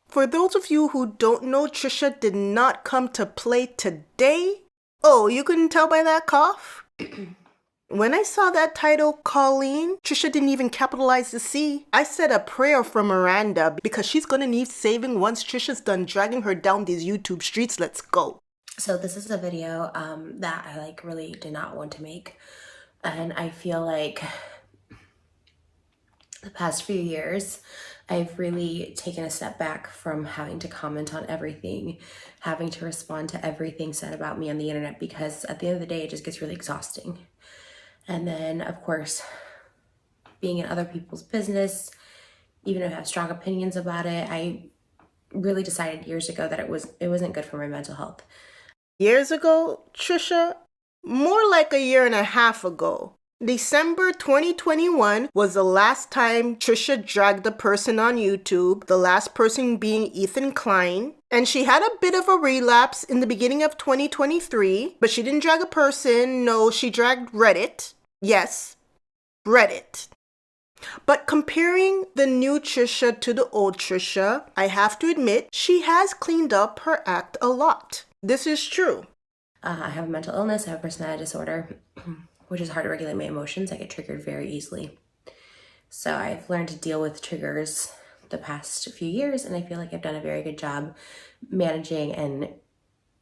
For those of you who don't know, Trisha did not come to play today. Oh, you couldn't tell by that cough? When I saw that title, Colleen, Trisha didn't even capitalize the C. I said a prayer for Miranda because she's gonna need saving once Trisha's done dragging her down these YouTube streets. Let's go. So this is a video that I really did not want to make, and I feel like the past few years I've really taken a step back from having to comment on everything, having to respond to everything said about me on the internet, because at the end of the day it just gets really exhausting. And then of course, being in other people's business, even if I have strong opinions about it, I really decided years ago that it wasn't good for my mental health. Years ago, Trisha? More like a year and a half ago. December 2021 was the last time Trisha dragged a person on YouTube, the last person being Ethan Klein. And she had a bit of a relapse in the beginning of 2023, but she didn't drag a person. No, she dragged Reddit. Yes, Reddit. But comparing the new Trisha to the old Trisha, I have to admit, she has cleaned up her act a lot. This is true. I have a mental illness, I have a personality disorder, which is hard to regulate my emotions. I get triggered very easily. So I've learned to deal with triggers the past few years, and I feel like I've done a very good job managing and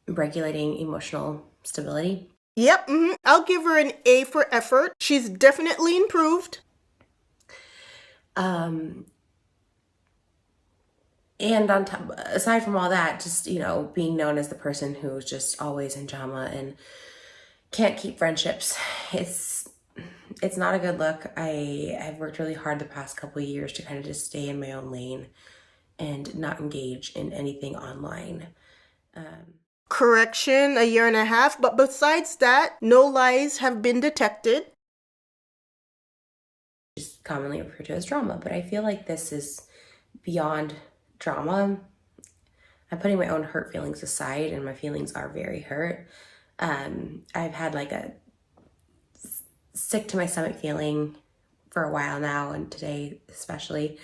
regulating emotional stability. Yep, I'll give her an A for effort. She's definitely improved. And on top, aside from all that, just, being known as the person who's just always in drama and can't keep friendships, it's not a good look. I've worked really hard the past couple of years to kind of just stay in my own lane and not engage in anything online. Correction, a year and a half, but besides that, no lies have been detected. Just commonly referred to as drama, but I feel like this is beyond drama. I'm putting my own hurt feelings aside, and my feelings are very hurt. I've had a sick to my stomach feeling for a while now, and today especially.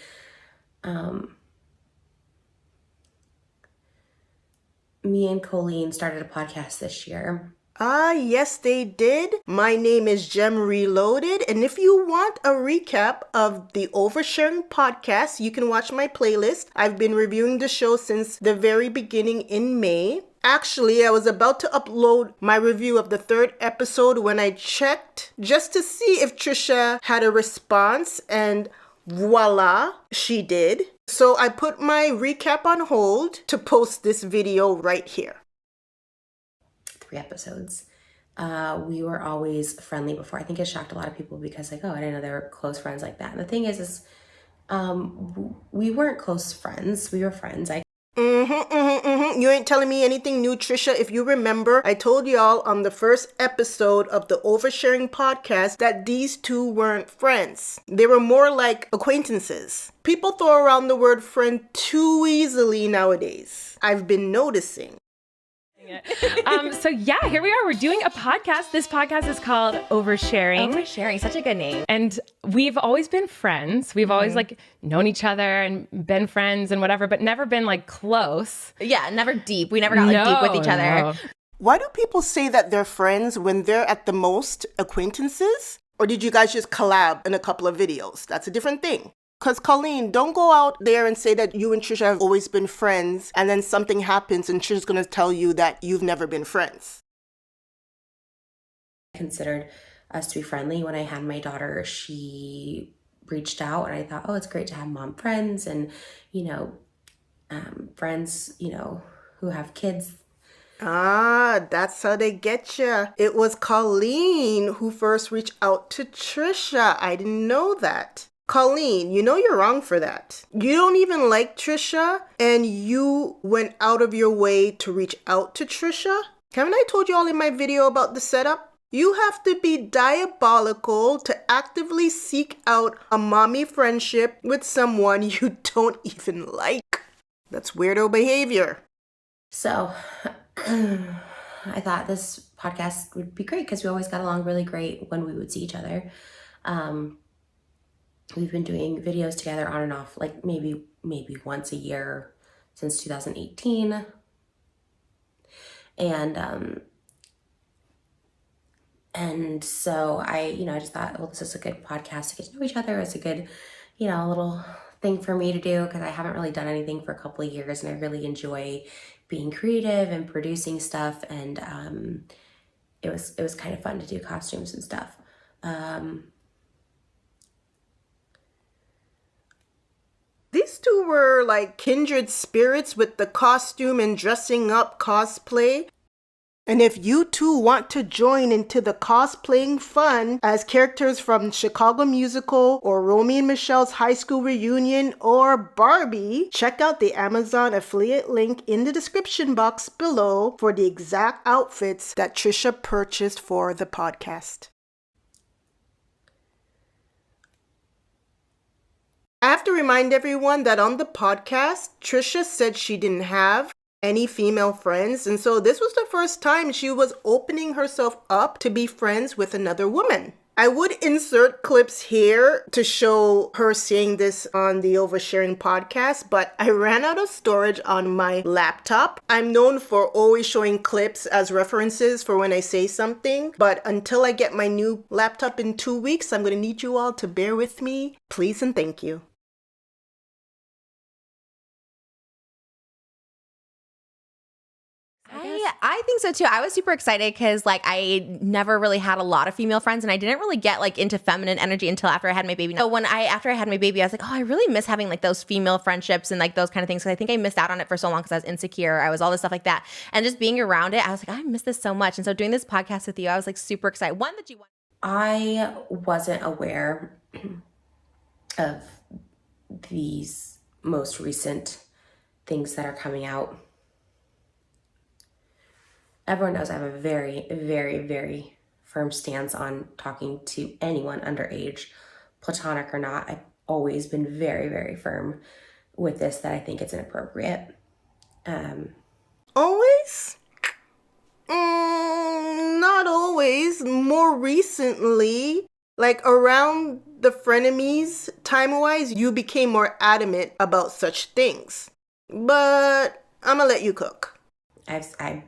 Me and Colleen started a podcast this year. Ah, yes, they did. My name is Gem Reloaded, and if you want a recap of the Oversharing podcast, you can watch my playlist. I've been reviewing the show since the very beginning in May. Actually, I was about to upload my review of the third episode when I checked just to see if Trisha had a response, and voila, she did. So I put my recap on hold to post this video right here. 3 episodes. We were always friendly before. I think it shocked a lot of people because I didn't know they were close friends like that. And the thing is we weren't close friends. We were friends. You ain't telling me anything new, Trisha. If you remember, I told y'all on the first episode of the Oversharing podcast that these two weren't friends. They were more like acquaintances. People throw around the word friend too easily nowadays. I've been noticing. So yeah, here we are. We're doing a podcast. This podcast is called Oversharing. Oversharing, such a good name. And we've always been friends. We've always known each other and been friends and whatever, but never been close. Yeah, never deep. We never got deep with each other. No. Why do people say that they're friends when they're at the most acquaintances? Or did you guys just collab in a couple of videos? That's a different thing. Because Colleen, don't go out there and say that you and Trisha have always been friends and then something happens and Trisha's going to tell you that you've never been friends. I considered us to be friendly. When I had my daughter, she reached out and I thought, oh, it's great to have mom friends and, friends, who have kids. Ah, that's how they get you. It was Colleen who first reached out to Trisha. I didn't know that. Colleen, you know you're wrong for that. You don't even like Trisha, and you went out of your way to reach out to Trisha? Haven't I told you all in my video about the setup? You have to be diabolical to actively seek out a mommy friendship with someone you don't even like. That's weirdo behavior. So I thought this podcast would be great because we always got along really great when we would see each other. We've been doing videos together on and off, maybe maybe once a year since 2018. And so I just thought, well, this is a good podcast to get to know each other. It's a good, little thing for me to do because I haven't really done anything for a couple of years, and I really enjoy being creative and producing stuff. And it was kind of fun to do costumes and stuff. These two were like kindred spirits with the costume and dressing up cosplay. And if you too want to join into the cosplaying fun as characters from Chicago Musical or Romeo and Michelle's High School Reunion or Barbie, check out the Amazon affiliate link in the description box below for the exact outfits that Trisha purchased for the podcast. I have to remind everyone that on the podcast, Trisha said she didn't have any female friends, and so this was the first time she was opening herself up to be friends with another woman. I would insert clips here to show her saying this on the Oversharing podcast, but I ran out of storage on my laptop. I'm known for always showing clips as references for when I say something, but until I get my new laptop in 2 weeks, I'm going to need you all to bear with me. Please and thank you. I think so too. I was super excited because like I never really had a lot of female friends, and I didn't really get like into feminine energy until after I had my baby. So after I had my baby, I was like, oh, I really miss having like those female friendships and like those kind of things. Because I think I missed out on it for so long because I was insecure. I was all this stuff like that, and just being around it, I was like, I miss this so much. And so doing this podcast with you, I was like super excited. I wasn't aware of these most recent things that are coming out. Everyone knows I have a very, very, very firm stance on talking to anyone underage, platonic or not. I've always been very, very firm with this, that I think it's inappropriate. Always? Not always. More recently, like around the frenemies, time-wise, you became more adamant about such things. But I'm gonna let you cook. I've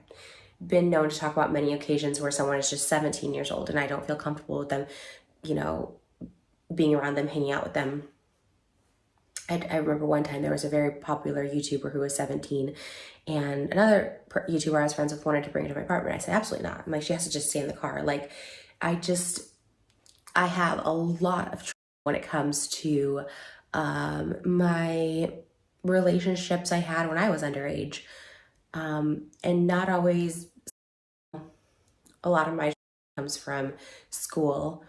been known to talk about many occasions where someone is just 17 years old and I don't feel comfortable with them, being around them, hanging out with them. I remember one time there was a very popular YouTuber who was 17, and another YouTuber I was friends with wanted to bring her to my apartment. I said, absolutely not. I'm like, she has to just stay in the car. Like, I have a lot of trouble when it comes to my relationships I had when I was underage. And not always, a lot of my comes from school,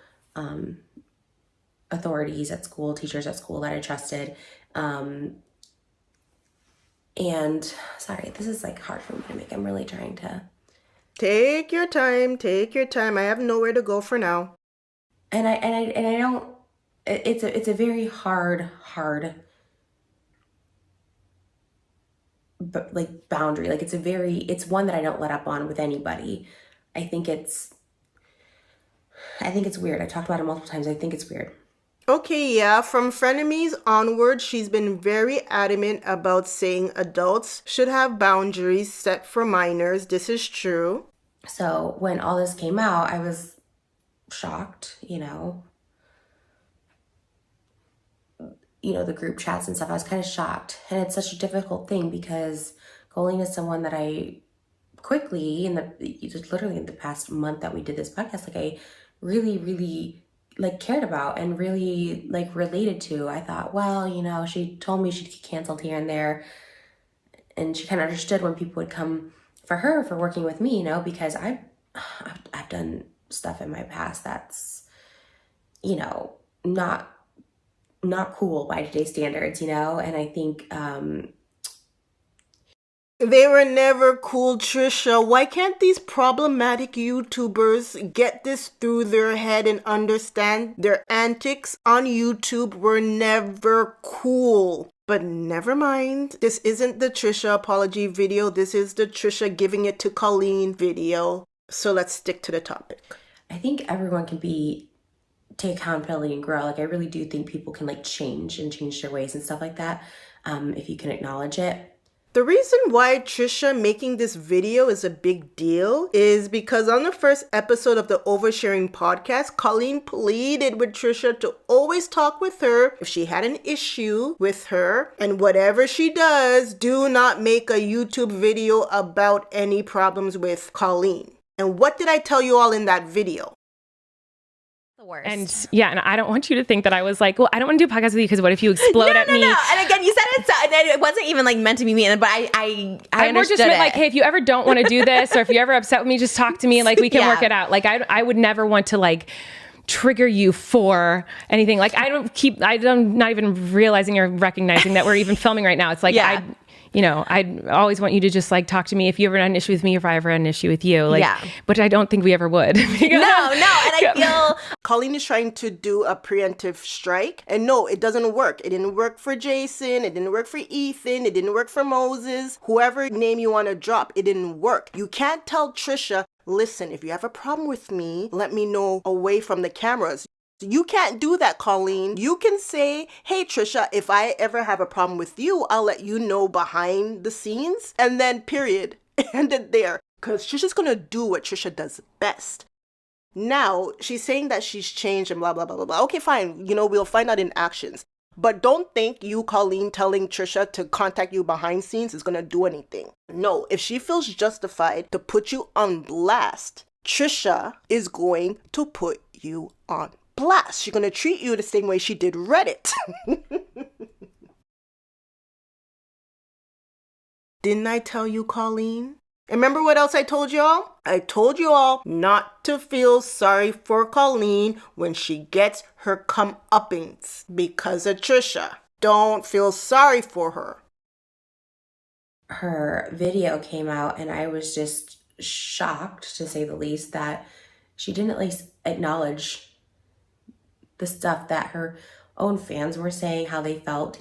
authorities at school, teachers at school that I trusted. And sorry, this is like hard for me to make. I'm really trying to. Take your time. I have nowhere to go for now. And I don't, it's a very hard, but like boundary. Like it's one that I don't let up on with anybody. I think it's weird. I talked about it multiple times. I think it's weird. Okay, yeah, from frenemies onward, she's been very adamant about saying adults should have boundaries set for minors. This is true. So when all this came out, I was shocked, the group chats and stuff. I was kind of shocked. And it's such a difficult thing because Colleen is someone that I quickly, literally in the past month that we did this podcast, like I really, really like cared about and really like related to. I thought, well, she told me she'd get canceled here and there. And she kind of understood when people would come for her for working with me, because I've done stuff in my past that's, not cool by today's standards, and I think they were never cool, Trisha. Why can't these problematic YouTubers get this through their head and understand their antics on YouTube were never cool? But never mind. This isn't the Trisha apology video. This is the Trisha giving it to Colleen video. So let's stick to the topic. I think everyone can take accountability and grow. Like, I really do think people can change their ways and stuff like that. if you can acknowledge it. The reason why Trisha making this video is a big deal is because on the first episode of the Oversharing podcast, Colleen pleaded with Trisha to always talk with her if she had an issue with her. And whatever she does, do not make a YouTube video about any problems with Colleen. And what did I tell you all in that video? The worst. And yeah, and I don't want you to think that I was like, well, I don't want to do a podcast with you because what if you explode at me? No. And again, you said it so, and it wasn't even like meant to be mean, but I more understood just meant it. like, hey, if you ever don't want to do this, or if you're ever upset with me, just talk to me and like we can Yeah. work it out. Like I would never want to like trigger you for anything. Like I'm not even realizing or recognizing that we're even filming right now. It's like Yeah. I always want you to just like talk to me if you ever had an issue with me, if I ever had an issue with you. Like, Yeah. but I don't think we ever would. No, and I feel Colleen is trying to do a preemptive strike. And no, it doesn't work. It didn't work for Jason. It didn't work for Ethan. It didn't work for Moses. Whoever name you want to drop, it didn't work. You can't tell Trisha, listen, if you have a problem with me, let me know away from the cameras. You can't do that, Colleen. You can say, hey, Trisha, if I ever have a problem with you, I'll let you know behind the scenes. And then period. End it there. Because Trisha's going to do what Trisha does best. Now, she's saying that she's changed and blah, blah, blah, blah, blah. Okay, fine. We'll find out in actions. But don't think you, Colleen, telling Trisha to contact you behind scenes is going to do anything. No, if she feels justified to put you on blast, Trisha is going to put you on blast. She's going to treat you the same way she did Reddit. Didn't I tell you, Colleen? And remember what else I told y'all? I told you all not to feel sorry for Colleen when she gets her comeuppings because of Trisha. Don't feel sorry for her. Her video came out and I was just shocked, to say the least, that she didn't at least acknowledge the stuff that her own fans were saying, how they felt,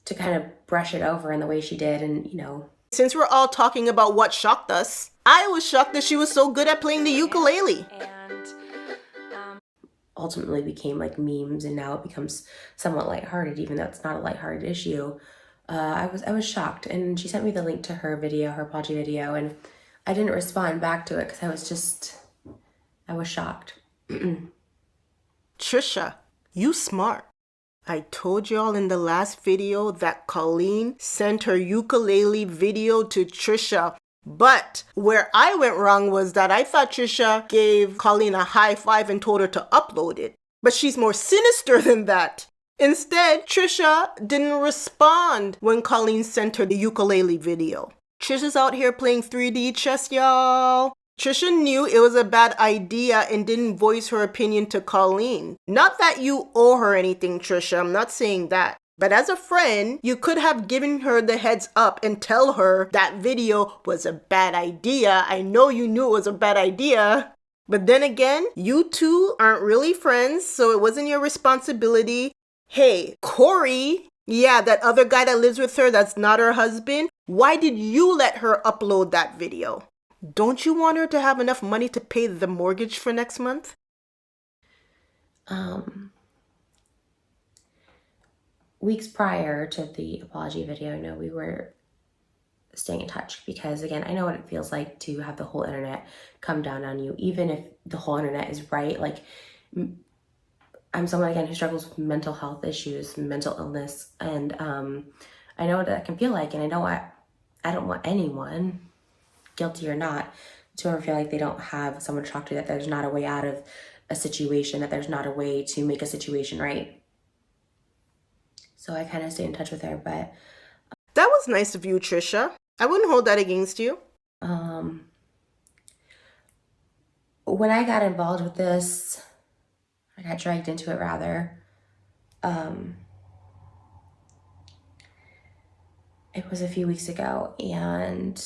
to kind of brush it over in the way she did. And, Since we're all talking about what shocked us, I was shocked that she was so good at playing the ukulele. And ultimately became like memes, and now it becomes somewhat lighthearted, even though it's not a lighthearted issue. I was shocked, and she sent me the link to her video, her apology video, and I didn't respond back to it because I was shocked. Trisha, you smart. I told y'all in the last video that Colleen sent her ukulele video to Trisha. But where I went wrong was that I thought Trisha gave Colleen a high five and told her to upload it. But she's more sinister than that. Instead, Trisha didn't respond when Colleen sent her the ukulele video. Trisha's out here playing 3D chess, y'all. Trisha knew it was a bad idea and didn't voice her opinion to Colleen. Not that you owe her anything, Trisha. I'm not saying that. But as a friend, you could have given her the heads up and tell her that video was a bad idea. I know you knew it was a bad idea. But then again, you two aren't really friends, so it wasn't your responsibility. Hey, Corey, yeah, that other guy that lives with her that's not her husband, why did you let her upload that video? Don't you want her to have enough money to pay the mortgage for next month? Weeks prior to the apology video, we were staying in touch because, again, I know what it feels like to have the whole internet come down on you, even if the whole internet is right. Like, I'm someone, again, who struggles with mental health issues, mental illness, and I know what that can feel like, and I don't want anyone, guilty or not, to ever feel like they don't have someone to talk to, that there's not a way out of a situation, that there's not a way to make a situation right. So I kind of stayed in touch with her, but that was nice of you, Trisha. I wouldn't hold that against you. When I got involved with this, I got dragged into it rather. It was a few weeks ago, and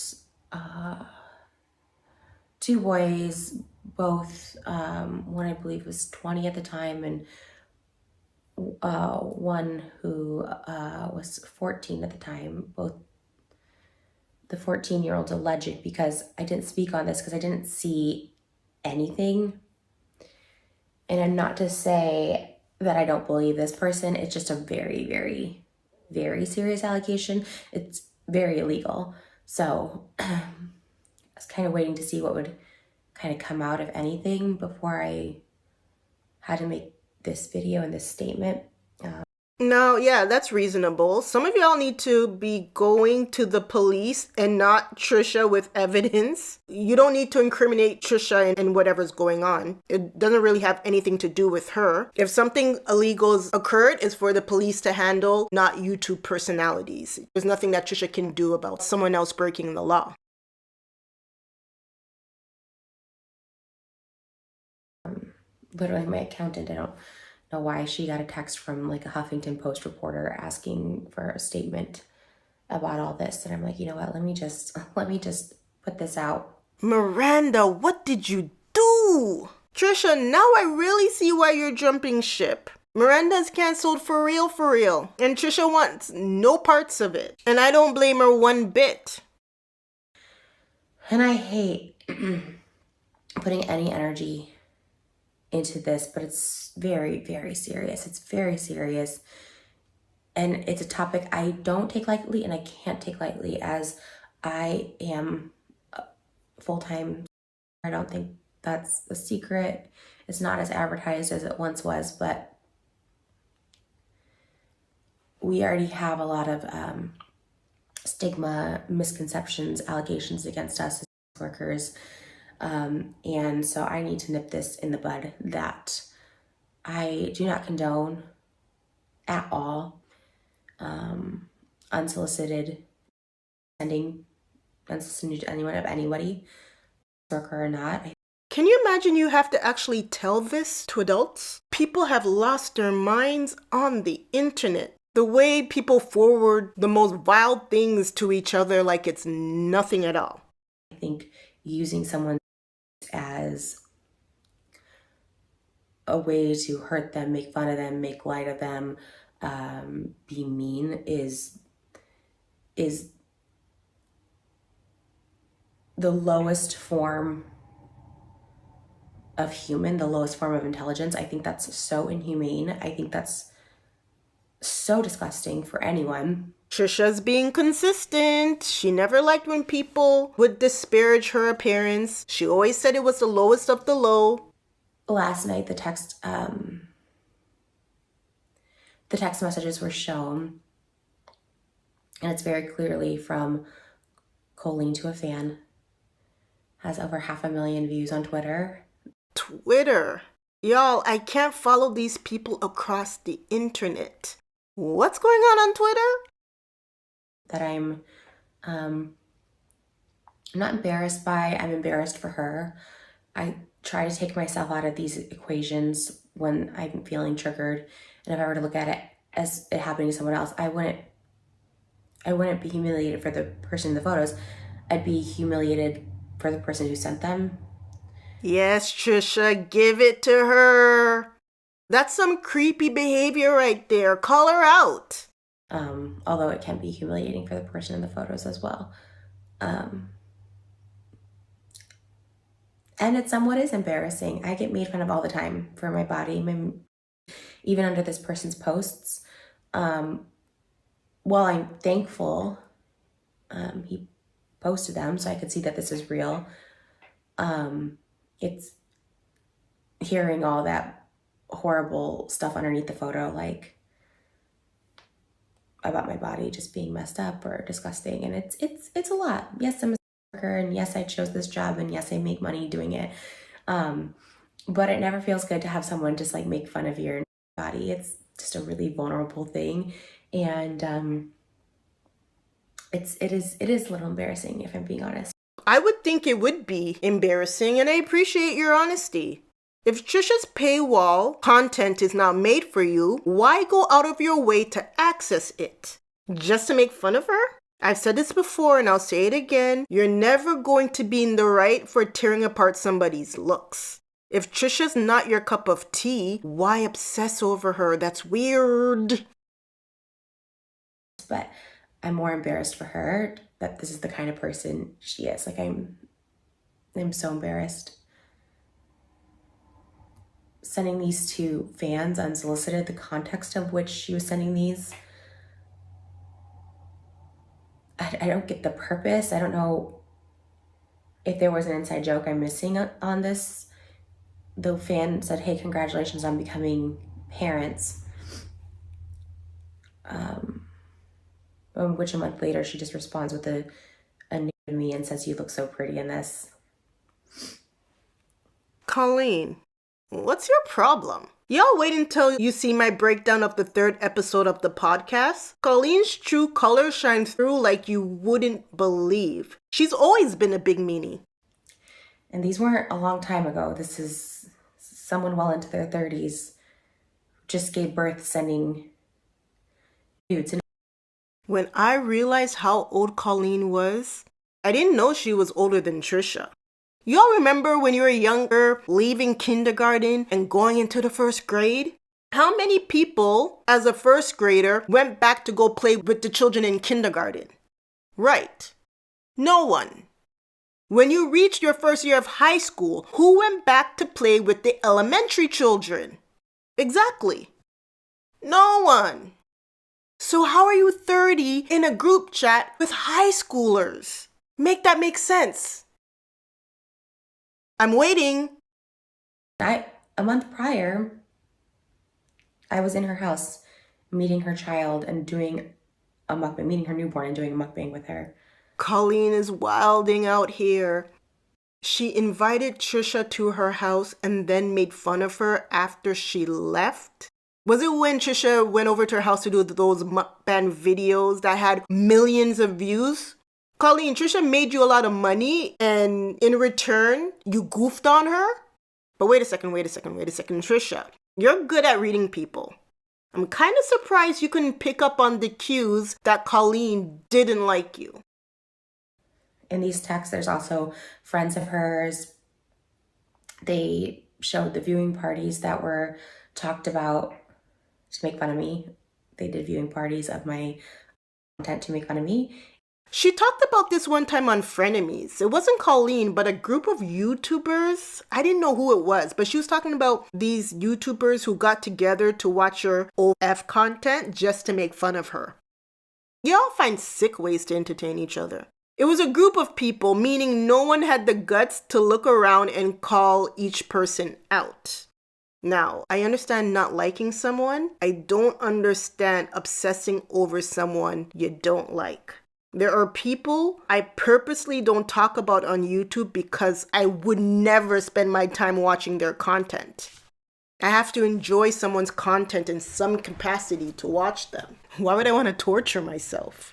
two boys, both, one I believe was 20 at the time, and one who was 14 at the time, both the 14-year-old's alleged, because I didn't speak on this because I didn't see anything. And I'm not to say that I don't believe this person. It's just a very, very, very serious allegation. It's very illegal. So I was kind of waiting to see what would kind of come out of anything before I had to make this video and this statement. No, yeah, that's reasonable. Some of y'all need to be going to the police and not Trisha with evidence. You don't need to incriminate Trisha in whatever's going on. It doesn't really have anything to do with her. If something illegal has occurred, it's for the police to handle, not YouTube personalities. There's nothing that Trisha can do about someone else breaking the law. Literally, my accountant, I don't know why she got a text from like a Huffington Post reporter asking for a statement about all this, and I'm like, you know what, let me just put this out. Miranda, what did you do? Trisha, now I really see why you're jumping ship. Miranda's canceled for real. And Trisha wants no parts of it. And I don't blame her one bit. And I hate putting any energy into this, but it's very, very serious. It's very serious. And it's a topic I don't take lightly and I can't take lightly, as I am full-time. I don't think that's a secret. It's not as advertised as it once was, but we already have a lot of stigma, misconceptions, allegations against us as workers. And so I need to nip this in the bud, that I do not condone at all unsolicited sending unsolicited to anyone of anybody, worker or not. Can you imagine you have to actually tell this to adults? People have lost their minds on the internet. The way people forward the most vile things to each other like it's nothing at all. I think using someone as a way to hurt them, make fun of them, make light of them, be mean is the lowest form of human, the lowest form of intelligence. I think that's so inhumane. I think that's so disgusting for anyone. Trisha's being consistent. She never liked when people would disparage her appearance. She always said it was the lowest of the low. Last night, the text messages were shown, and it's very clearly from Colleen to a fan. Has over 500,000 views on Twitter. Twitter. Y'all, I can't follow these people across the internet. What's going on Twitter? That I'm not embarrassed by, I'm embarrassed for her. I try to take myself out of these equations when I'm feeling triggered. And if I were to look at it as it happening to someone else, I wouldn't be humiliated for the person in the photos. I'd be humiliated for the person who sent them. Yes, Trisha, give it to her. That's some creepy behavior right there. Call her out. Although it can be humiliating for the person in the photos as well. And it somewhat is embarrassing. I get made fun of all the time for my body, even under this person's posts. While I'm thankful he posted them so I could see that this is real, it's hearing all that horrible stuff underneath the photo, like about my body just being messed up or disgusting, and it's a lot. Yes, I'm a worker, and yes, I chose this job, and yes, I make money doing it, but it never feels good to have someone just like make fun of your body. It's just a really vulnerable thing, and it is a little embarrassing, if I'm being honest. I would think it would be embarrassing, and I appreciate your honesty. If Trisha's paywall content is not made for you, why go out of your way to access it? Just to make fun of her? I've said this before and I'll say it again. You're never going to be in the right for tearing apart somebody's looks. If Trisha's not your cup of tea, why obsess over her? That's weird. But I'm more embarrassed for her that this is the kind of person she is. Like, I'm so embarrassed. sending these to fans unsolicited, the context of which she was sending these. I don't get the purpose. I don't know if there was an inside joke I'm missing on this. The fan said, hey, congratulations on becoming parents. Which a month later, she just responds with a nude of me and says, you look so pretty in this. Colleen, what's your problem? Y'all wait until you see my breakdown of the 3rd episode of the podcast. Colleen's true colors shine through like you wouldn't believe. She's always been a big meanie. And these weren't a long time ago. This is someone well into their 30s just gave birth sending nudes. When I realized how old Colleen was, I didn't know she was older than Trisha. Y'all remember when you were younger, leaving kindergarten and going into the 1st grade? How many people, as a 1st grader, went back to go play with the children in kindergarten? Right. No one. When you reached your 1st year of high school, who went back to play with the elementary children? Exactly. No one. So how are you 30 in a group chat with high schoolers? Make that make sense. I'm waiting. A month prior, I was in her house meeting her child and doing a mukbang, meeting her newborn and doing a mukbang with her. Colleen is wilding out here. She invited Trisha to her house and then made fun of her after she left. Was it when Trisha went over to her house to do those mukbang videos that had millions of views? Colleen, Trisha made you a lot of money and in return, you goofed on her? But wait a second, Trisha. You're good at reading people. I'm kind of surprised you couldn't pick up on the cues that Colleen didn't like you. In these texts, there's also friends of hers. They showed the viewing parties that were talked about to make fun of me. They did viewing parties of my content to make fun of me. She talked about this one time on Frenemies. It wasn't Colleen, but a group of YouTubers. I didn't know who it was, but she was talking about these YouTubers who got together to watch her OF content just to make fun of her. Y'all find sick ways to entertain each other. It was a group of people, meaning no one had the guts to look around and call each person out. Now, I understand not liking someone. I don't understand obsessing over someone you don't like. There are people I purposely don't talk about on YouTube because I would never spend my time watching their content. I have to enjoy someone's content in some capacity to watch them. Why would I want to torture myself?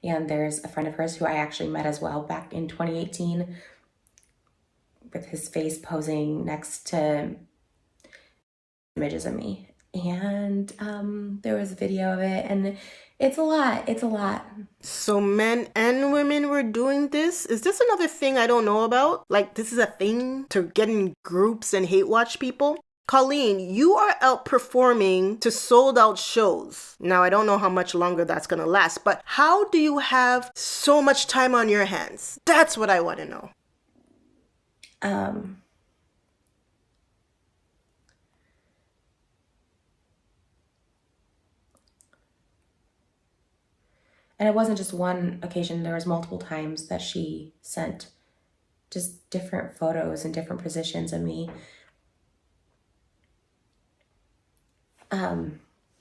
And there's a friend of hers who I actually met as well back in 2018 with his face posing next to images of me. And there was a video of it, and it's a lot. So men and women were doing this? Is this another thing I don't know about? Like, this is a thing to get in groups and hate watch people? Colleen, you are outperforming to sold out shows. Now, I don't know how much longer that's going to last, but how do you have so much time on your hands? That's what I want to know. And it wasn't just one occasion. There was multiple times that she sent just different photos in different positions of me.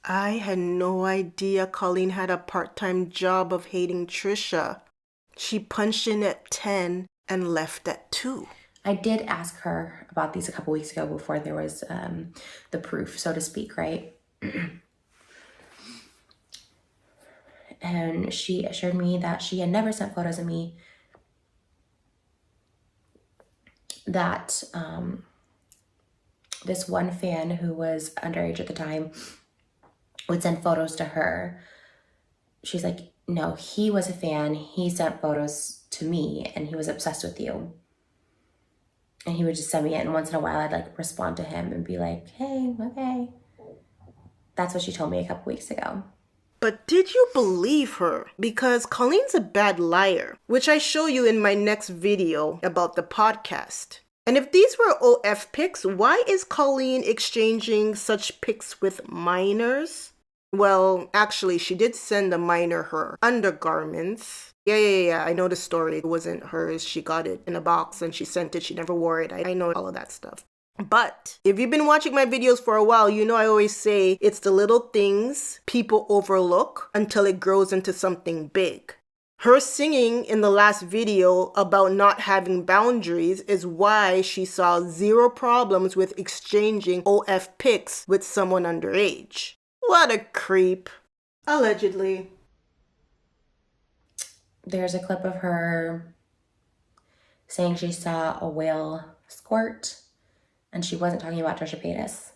I had no idea Colleen had a part-time job of hating Trisha. She punched in at 10 and left at 2. I did ask her about these a couple weeks ago before there was the proof, so to speak, right? And she assured me that she had never sent photos of me, that this one fan who was underage at the time would send photos to her. She's like, no, he was a fan. He sent photos to me and he was obsessed with you. And he would just send me it. And once in a while, I'd like respond to him and be like, hey, okay. That's what she told me a couple weeks ago. But did you believe her? Because Colleen's a bad liar, which I show you in my next video about the podcast. And if these were OF pics, why is Colleen exchanging such pics with minors? Well, actually, she did send a minor her undergarments. Yeah. I know the story. It wasn't hers. She got it in a box and she sent it. She never wore it. I know all of that stuff. But if you've been watching my videos for a while, you know I always say it's the little things people overlook until it grows into something big. Her singing in the last video about not having boundaries is why she saw zero problems with exchanging OF pics with someone underage. What a creep. Allegedly. There's a clip of her saying she saw a whale squirt, and she wasn't talking about Trisha Paytas.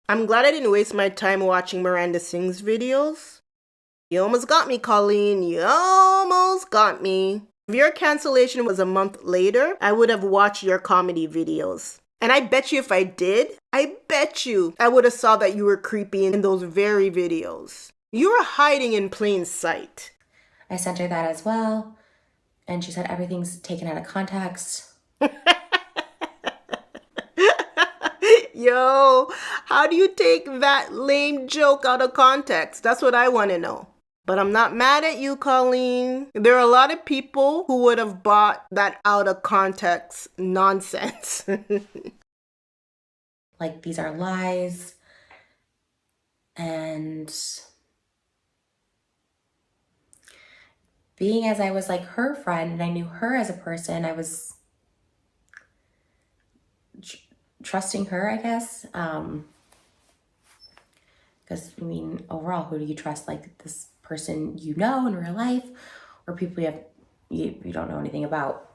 I'm glad I didn't waste my time watching Miranda Sings videos. You almost got me, Colleen. You almost got me. If your cancellation was a month later, I would have watched your comedy videos. And I bet you if I did, I would have saw that you were creepy in those very videos. You were hiding in plain sight. I sent her that as well, and she said everything's taken out of context. Yo, how do you take that lame joke out of context? That's what I want to know. But I'm not mad at you, Colleen. There are a lot of people who would have bought that out of context nonsense. Like, these are lies. And being as I was like her friend and I knew her as a person, I was trusting her, I guess. Because, I mean, overall, who do you trust? Like, this person you know in real life, or people you don't know anything about?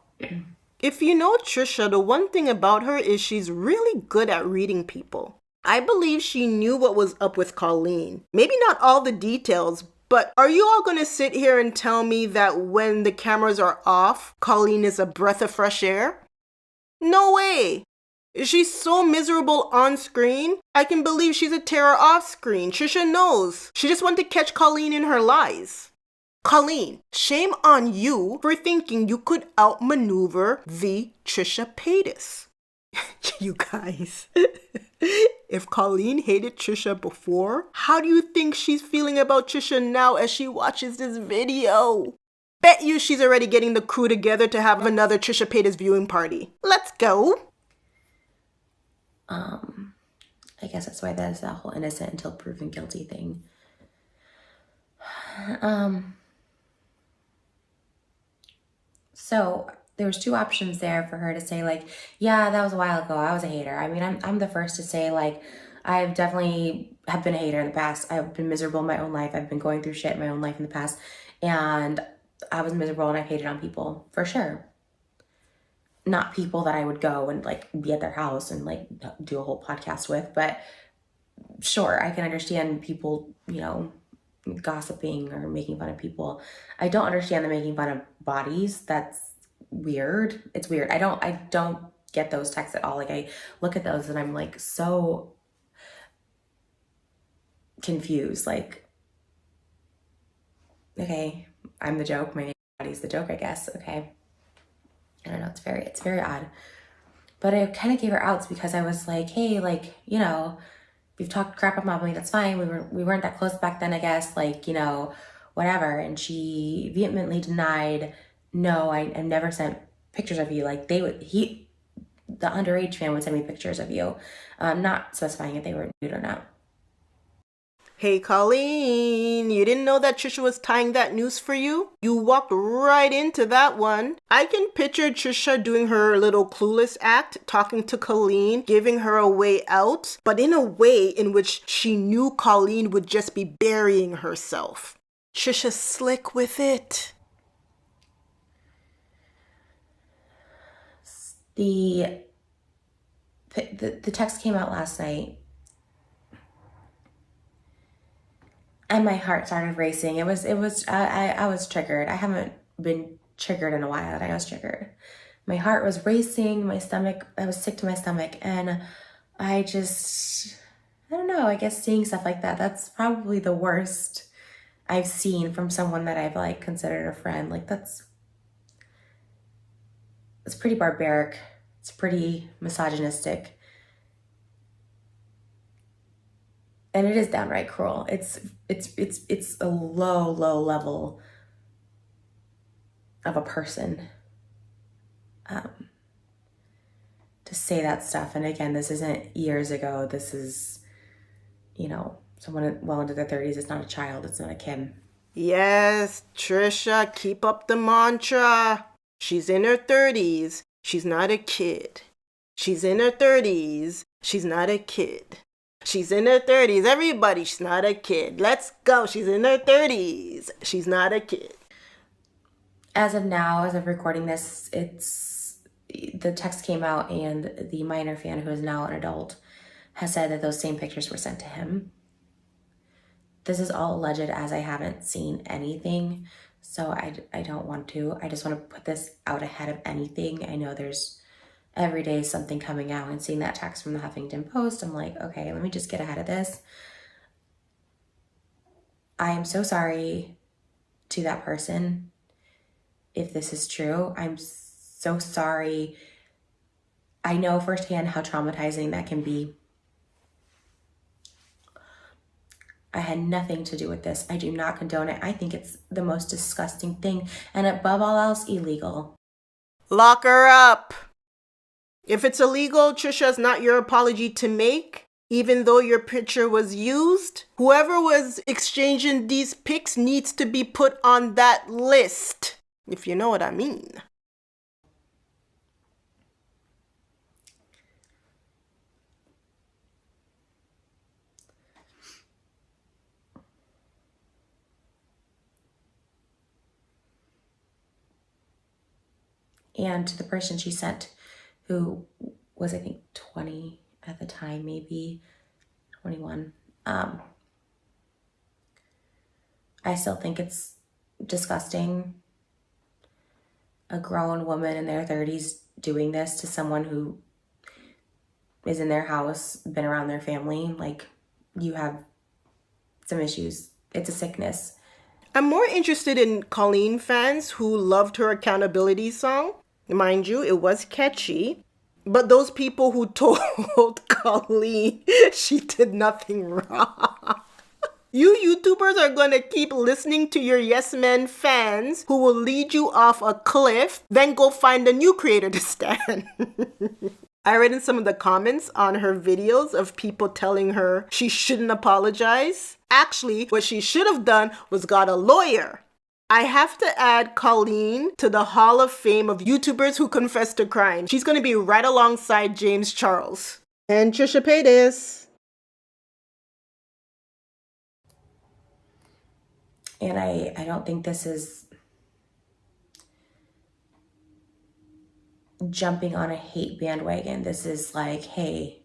If you know Trisha, the one thing about her is she's really good at reading people. I believe she knew what was up with Colleen. Maybe not all the details, but are you all going to sit here and tell me that when the cameras are off, Colleen is a breath of fresh air? No way. She's so miserable on screen, I can believe she's a terror off screen. Trisha knows. She just wanted to catch Colleen in her lies. Colleen, shame on you for thinking you could outmaneuver the Trisha Paytas. You guys, if Colleen hated Trisha before, how do you think she's feeling about Trisha now as she watches this video? Bet you she's already getting the crew together to have another Trisha Paytas viewing party. Let's go. I guess that's why there's that whole innocent until proven guilty thing. So there was two options there for her to say, like, yeah, that was a while ago. I was a hater. I mean, I'm the first to say, like, I've definitely have been a hater in the past. I've been miserable in my own life. I've been going through shit in my own life in the past. And I was miserable and I've hated on people, for sure. Not people that I would go and, like, be at their house and, like, do a whole podcast with. But sure, I can understand people, you know, gossiping or making fun of people. I don't understand the making fun of bodies. That's weird. It's weird. I don't get those texts at all. Like, I look at those and I'm like so confused. Like, okay, I'm the joke. My body's the joke, I guess. Okay. I don't know. It's very odd. But I kind of gave her outs because I was like, hey, like, you know, you've talked crap about me, that's fine. We weren't that close back then, I guess, like, you know, whatever. And she vehemently denied, no, I never sent pictures of you. Like, the underage fan would send me pictures of you, not specifying if they were nude or not. Hey, Colleen, you didn't know that Trisha was tying that noose for you? You walked right into that one. I can picture Trisha doing her little clueless act, talking to Colleen, giving her a way out, but in a way in which she knew Colleen would just be burying herself. Trisha's slick with it. The text came out last night. And my heart started racing. I was triggered. I haven't been triggered in a while, and I was triggered. My heart was racing, I was sick to my stomach. And I don't know, I guess seeing stuff like that, that's probably the worst I've seen from someone that I've, like, considered a friend. Like, that's It's pretty barbaric. It's pretty misogynistic. And it is downright cruel. It's a low level of a person to say that stuff. And again, this isn't years ago. This is, someone well into their 30s. It's not a child. It's not a kid. Yes, Trisha, keep up the mantra. She's in her 30s. She's not a kid. She's in her 30s. She's not a kid. She's in her 30s. Everybody, she's not a kid. Let's go. She's in her 30s. She's not a kid. As of now, as of recording this, the text came out, and the minor fan, who is now an adult, has said that those same pictures were sent to him. This is all alleged, as I haven't seen anything, so I don't want to. I just want to put this out ahead of anything. I know there's every day something coming out, and seeing that text from the Huffington Post, I'm like, okay, let me just get ahead of this. I am so sorry to that person if this is true. I'm so sorry. I know firsthand how traumatizing that can be. I had nothing to do with this. I do not condone it. I think it's the most disgusting thing, and above all else, illegal. Lock her up. If it's illegal, Trisha, it's not your apology to make. Even though your picture was used, whoever was exchanging these pics needs to be put on that list, if you know what I mean. And to the person she sent, who was, I think, 20 at the time, maybe 21, I still think it's disgusting. A grown woman in their 30s doing this to someone who is in their house, been around their family. Like, you have some issues. It's a sickness. I'm more interested in Colleen fans who loved her accountability song. Mind you, it was catchy. But those people who told Colleen she did nothing wrong. You YouTubers are going to keep listening to your Yes Men fans who will lead you off a cliff, then go find a new creator to stand. I read in some of the comments on her videos of people telling her she shouldn't apologize. Actually, what she should have done was got a lawyer. I have to add Colleen to the Hall of Fame of YouTubers who confess to crime. She's going to be right alongside James Charles. And Trisha Paytas. And I don't think this is jumping on a hate bandwagon. This is like, hey,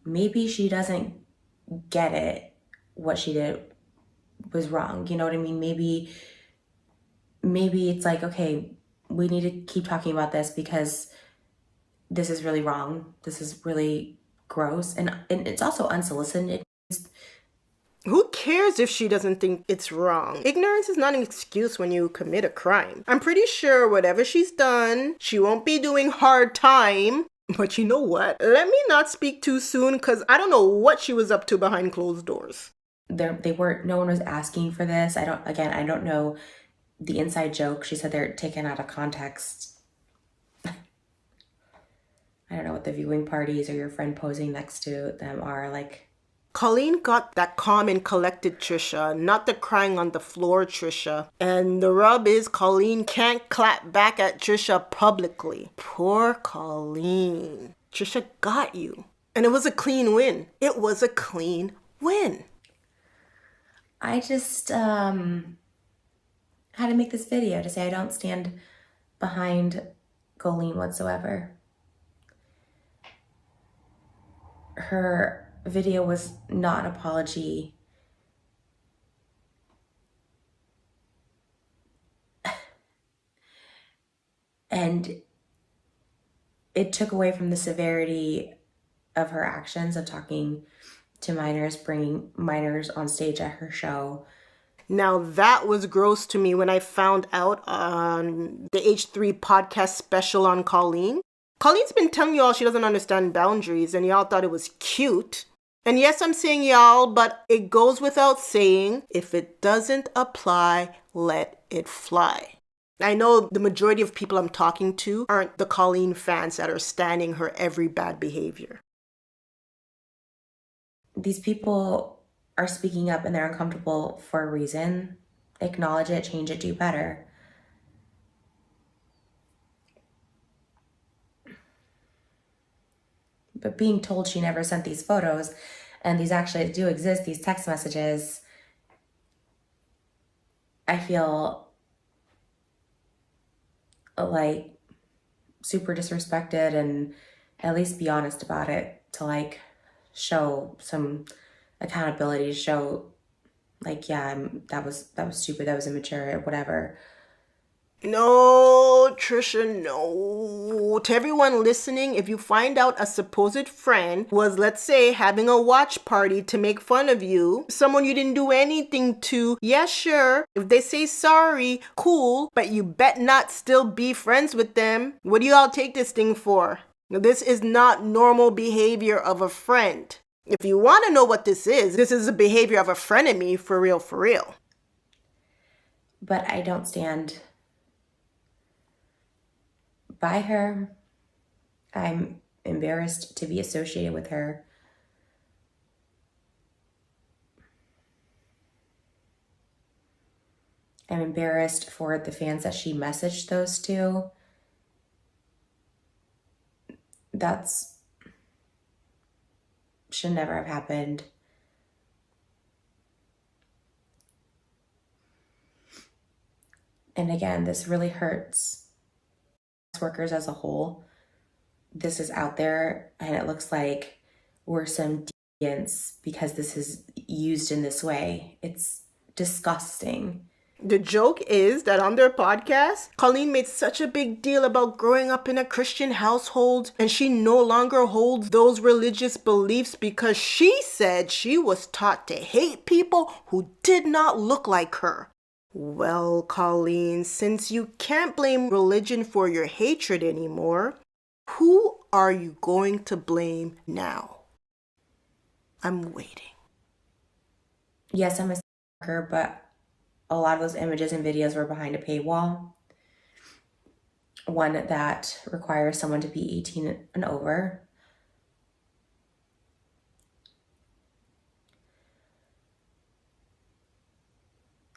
maybe she doesn't get it. What she did was wrong. You know what I mean? Maybe it's like, okay, we need to keep talking about this because this is really wrong. This is really gross. And it's also unsolicited. Who cares if she doesn't think it's wrong? Ignorance is not an excuse when you commit a crime. I'm pretty sure whatever she's done, she won't be doing hard time. But you know what? Let me not speak too soon because I don't know what she was up to behind closed doors. No one was asking for this. I don't know the inside joke. She said they're taken out of context. I don't know what the viewing parties or your friend posing next to them are like. Colleen got that calm and collected Trisha, not the crying on the floor Trisha. And the rub is Colleen can't clap back at Trisha publicly. Poor Colleen. Trisha got you. And it was a clean win. It was a clean win. I just had to make this video to say I don't stand behind Colleen whatsoever. Her video was not an apology. And it took away from the severity of her actions of talking to minors, bringing minors on stage at her show. Now that was gross to me when I found out on the H3 podcast special on Colleen. Colleen's been telling y'all she doesn't understand boundaries and y'all thought it was cute. And yes, I'm saying y'all, but it goes without saying, if it doesn't apply, let it fly. I know the majority of people I'm talking to aren't the Colleen fans that are standing her every bad behavior. These people are speaking up and they're uncomfortable for a reason. Acknowledge it, change it, do better. But being told she never sent these photos, and these actually do exist, these text messages, I feel like super disrespected, and at least be honest about it to like show some accountability, show like, yeah, that was stupid, that was immature, or whatever. No, Trisha, no. To everyone listening, if you find out a supposed friend was, let's say, having a watch party to make fun of you, someone you didn't do anything to, yeah, sure. If they say sorry, cool, but you bet not still be friends with them. What do you all take this thing for? This is not normal behavior of a friend. If you want to know what this is the behavior of a frenemy, for real, for real. But I don't stand by her. I'm embarrassed to be associated with her. I'm embarrassed for the fans that she messaged those to. That's should never have happened. And again, this really hurts workers as a whole. This is out there and it looks like we're some deviants because this is used in this way. It's disgusting. The joke is that on their podcast, Colleen made such a big deal about growing up in a Christian household, and she no longer holds those religious beliefs because she said she was taught to hate people who did not look like her. Well, Colleen, since you can't blame religion for your hatred anymore, who are you going to blame now? I'm waiting. Yes, I'm a worker, but a lot of those images and videos were behind a paywall. One that requires someone to be 18 and over.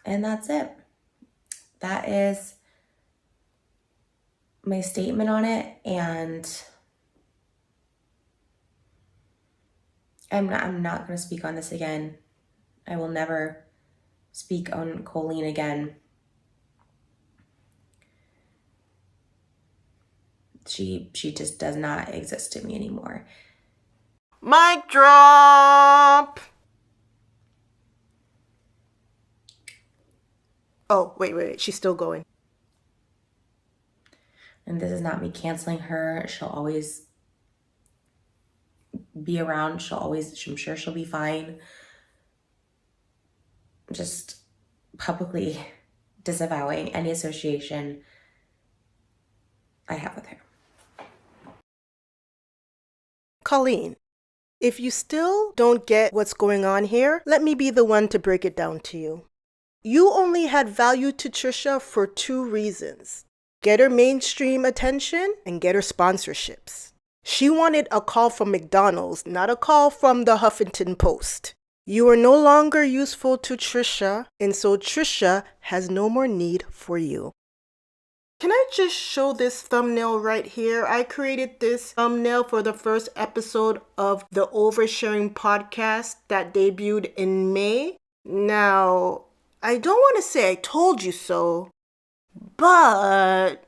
And that's it. That is my statement on it. And I'm not going to speak on this again. I will never speak on Colleen again. She just does not exist to me anymore. Mic drop! Oh, wait, she's still going. And this is not me canceling her. She'll always be around. I'm sure she'll be fine. Just publicly disavowing any association I have with her. Colleen, if you still don't get what's going on here, let me be the one to break it down to you. You only had value to Trisha for two reasons. Get her mainstream attention and get her sponsorships. She wanted a call from McDonald's, not a call from the Huffington Post. You are no longer useful to Trisha, and so Trisha has no more need for you. Can I just show this thumbnail right here? I created this thumbnail for the first episode of the Oversharing podcast that debuted in May. Now, I don't want to say I told you so, but